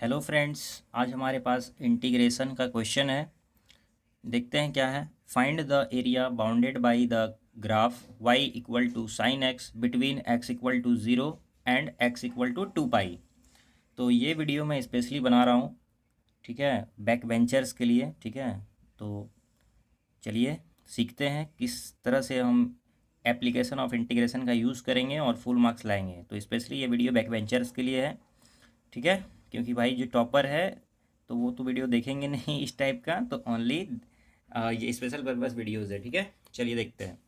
Hello friends, आज हमारे पास integration का क्वेश्चन है। देखते हैं क्या है। Find the area bounded by the graph y equal to sine x between x equal to zero and x equal to 2 pi. तो ये वीडियो मैं स्पेशली बना रहा हूँ, ठीक है, बैक बेंचर्स के लिए। ठीक है, तो चलिए सीखते हैं किस तरह से हम एप्लीकेशन ऑफ इंटीग्रेशन का यूज़ करेंगे और फुल मार्क्स लाएंगे। तो स्पेशली ये वीडियो बैक बेंचर्स के लिए है, ठीक है, क्योंकि भाई जो टॉपर है तो वो तो वीडियो देखेंगे नहीं इस टाइप का, तो ओनली ये स्पेशल पर्पस वीडियोज़ है। ठीक है, चलिए देखते हैं।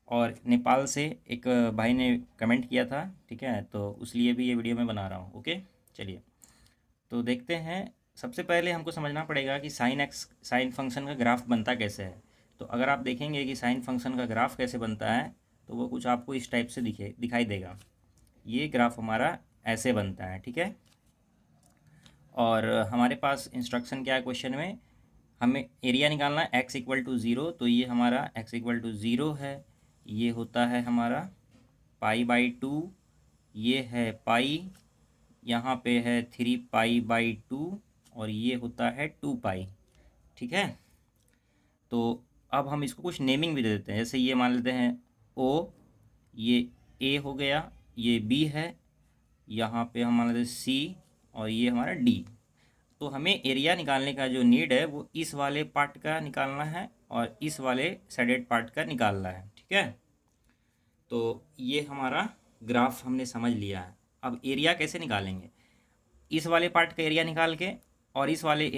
और नेपाल से एक भाई ने कमेंट किया था, ठीक है, तो उसलिए भी ये वीडियो मैं बना रहा हूँ। ओके, चलिए तो देखते हैं। सबसे पहले हमको समझना पड़ेगा कि साइन फंक्शन का ग्राफ बनता कैसे है। तो अगर आप देखेंगे कि साइन फंक्शन का ग्राफ कैसे बनता है, तो वो कुछ आपको इस टाइप से दिखाई देगा। ये ग्राफ हमारा ऐसे बनता है, ठीक है। और हमारे पास इंस्ट्रक्शन क्या है क्वेश्चन में, हमें एरिया निकालना है x इक्वल टू ज़ीरो। तो ये हमारा x इक्वल टू ज़ीरो है, ये होता है हमारा पाई/2, ये है पाई, यहाँ पे है 3 पाई/2, और ये होता है 2 पाई। ठीक है, तो अब हम इसको कुछ नेमिंग भी दे देते हैं। जैसे ये मान लेते हैं O, ये A हो गया, ये B है, यहाँ पे हम मान लेते हैं C, और ये हमारा D। तो हमें एरिया निकालने का जो नीड है वो इस वाले पार्ट का निकालना है और इस वाले साइडेड पार्ट का निकालना है। ठीक है, तो ये हमारा ग्राफ हमने समझ लिया है। अब एरिया कैसे निकालेंगे, इस वाले पार्ट का एरिया निकाल के और इस वाले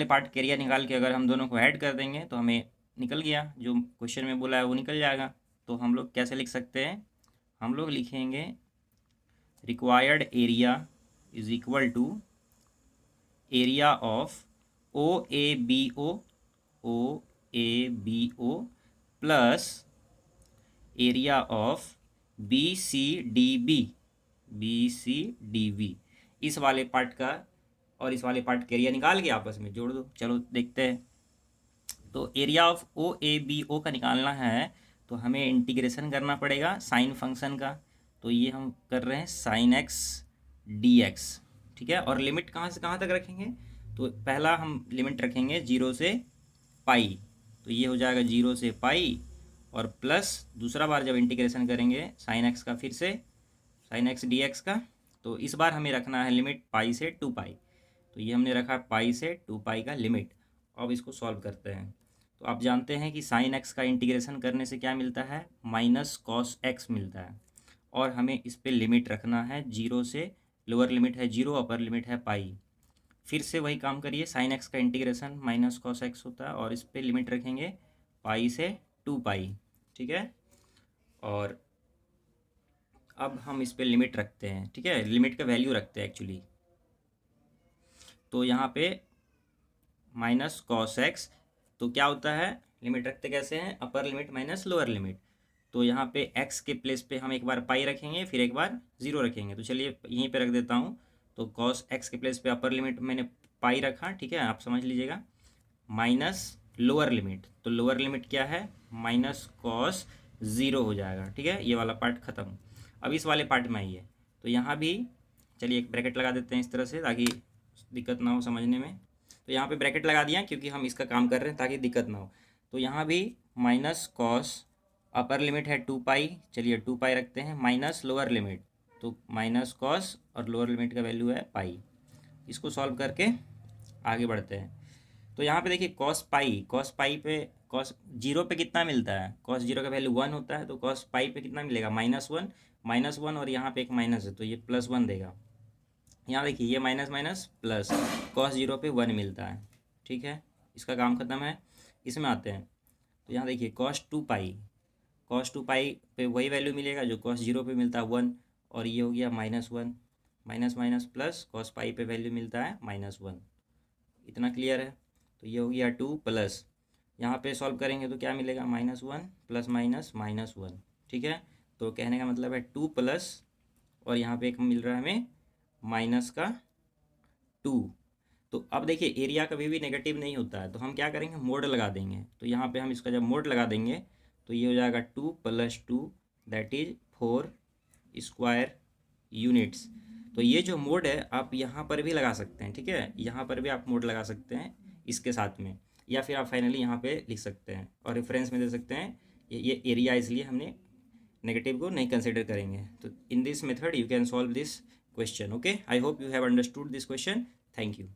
पार्ट का एरिया निकाल के अगर हम दोनों को ऐड कर देंगे तो हमें निकल गया, जो क्वेश्चन में बोला है वो निकल जाएगा। तो हम लोग कैसे लिख सकते हैं, हम लोग लिखेंगे required area is equal to area of O A B O plus area of B C D B इस वाले पार्ट का और इस वाले पार्ट का एरिया निकाल के आपस में जोड़ दो। चलो देखते हैं। तो एरिया ऑफ ओ का निकालना है, तो हमें इंटीग्रेशन करना पड़ेगा साइन फंक्शन का। तो ये हम कर रहे हैं साइन एक्स डी एक्स। ठीक है, और लिमिट कहाँ से कहाँ तक रखेंगे, तो पहला हम लिमिट रखेंगे 0 से पाई। तो ये हो जाएगा 0 से पाई, और प्लस दूसरा बार जब इंटीग्रेशन करेंगे साइन एक्स का, फिर से साइन एक्स डी एक्स का, तो इस बार हमें रखना है लिमिट पाई से 2 पाई। तो ये हमने रखा पाई से 2 पाई का लिमिट। अब इसको सॉल्व करते हैं। तो आप जानते हैं कि साइन एक्स का इंटीग्रेशन करने से क्या मिलता है, माइनस कॉस एक्स मिलता है। और हमें इस पे लिमिट रखना है 0 से, लोअर लिमिट है 0, अपर लिमिट है पाई। फिर से वही काम करिए, साइन एक्स का इंटीग्रेशन माइनस कॉस एक्स होता है, और इस पे लिमिट रखेंगे पाई से 2 पाई। ठीक है, और अब हम इस पे लिमिट रखते हैं। ठीक है, लिमिट का वैल्यू रखते हैं एक्चुअली। तो यहाँ पे माइनस कॉस एक्स, तो क्या होता है, लिमिट रखते कैसे हैं, upper limit minus lower limit. तो यहाँ पे एक्स के प्लेस पे हम एक बार पाई रखेंगे, फिर एक बार ज़ीरो रखेंगे। तो चलिए यहीं पे रख देता हूँ। तो कॉस एक्स के प्लेस पे अपर लिमिट मैंने पाई रखा, ठीक है, आप समझ लीजिएगा, माइनस लोअर लिमिट। तो लोअर लिमिट क्या है, माइनस कॉस ज़ीरो हो जाएगा। ठीक है, ये वाला पार्ट ख़त्म। अब इस वाले पार्ट में आइए, तो यहाँ भी चलिए एक ब्रैकेट लगा देते हैं इस तरह से, ताकि दिक्कत ना हो समझने में। तो यहाँ पे ब्रैकेट लगा दिया क्योंकि हम इसका काम कर रहे हैं, ताकि दिक्कत ना हो। तो यहाँ भी माइनस कॉस, अपर लिमिट है 2 पाई, चलिए 2 पाई रखते हैं, माइनस लोअर लिमिट, तो माइनस कॉस, और लोअर लिमिट का वैल्यू है पाई। इसको सॉल्व करके आगे बढ़ते हैं। तो यहाँ पे देखिए कॉस पाई पे, कॉस जीरो पे कितना मिलता है, कॉस जीरो का वैल्यू 1 होता है। तो कॉस पाई पे कितना मिलेगा, माइनस वन, और यहाँ पे एक माइनस है तो ये +1 देगा। यहाँ देखिए ये minus minus plus, cos zero पे 1 मिलता है। ठीक है, इसका काम खत्म है। इसमें आते हैं, तो यहाँ देखिए कॉस टू पाई पे वही वैल्यू मिलेगा जो कॉस जीरो पे मिलता है 1, और ये हो गया -1, minus minus plus, cos pi पे वैल्यू मिलता है -1। इतना क्लियर है। तो ये हो गया 2 प्लस, यहाँ पे सॉल्व करेंगे तो क्या मिलेगा, -1 प्लस माइनस -1। ठीक है, तो कहने का मतलब है 2 प्लस, और यहाँ पे एक मिल रहा है हमें माइनस का 2। तो अब देखिए एरिया कभी भी नेगेटिव नहीं होता है, तो हम क्या करेंगे, मोड लगा देंगे। तो यहाँ पे हम इसका जब मोड लगा देंगे तो ये हो जाएगा 2 + 2, दैट इज 4 स्क्वायर यूनिट्स। तो ये जो मोड है आप यहाँ पर भी लगा सकते हैं, ठीक है, यहाँ पर भी आप मोड लगा सकते हैं इसके साथ में, या फिर आप फाइनली यहाँ पे लिख सकते हैं और रेफरेंस में दे सकते हैं ये एरिया, इसलिए हमने नेगेटिव को नहीं कंसिडर करेंगे। तो in this method you can solve this question. Okay, I hope you have understood this question. Thank you.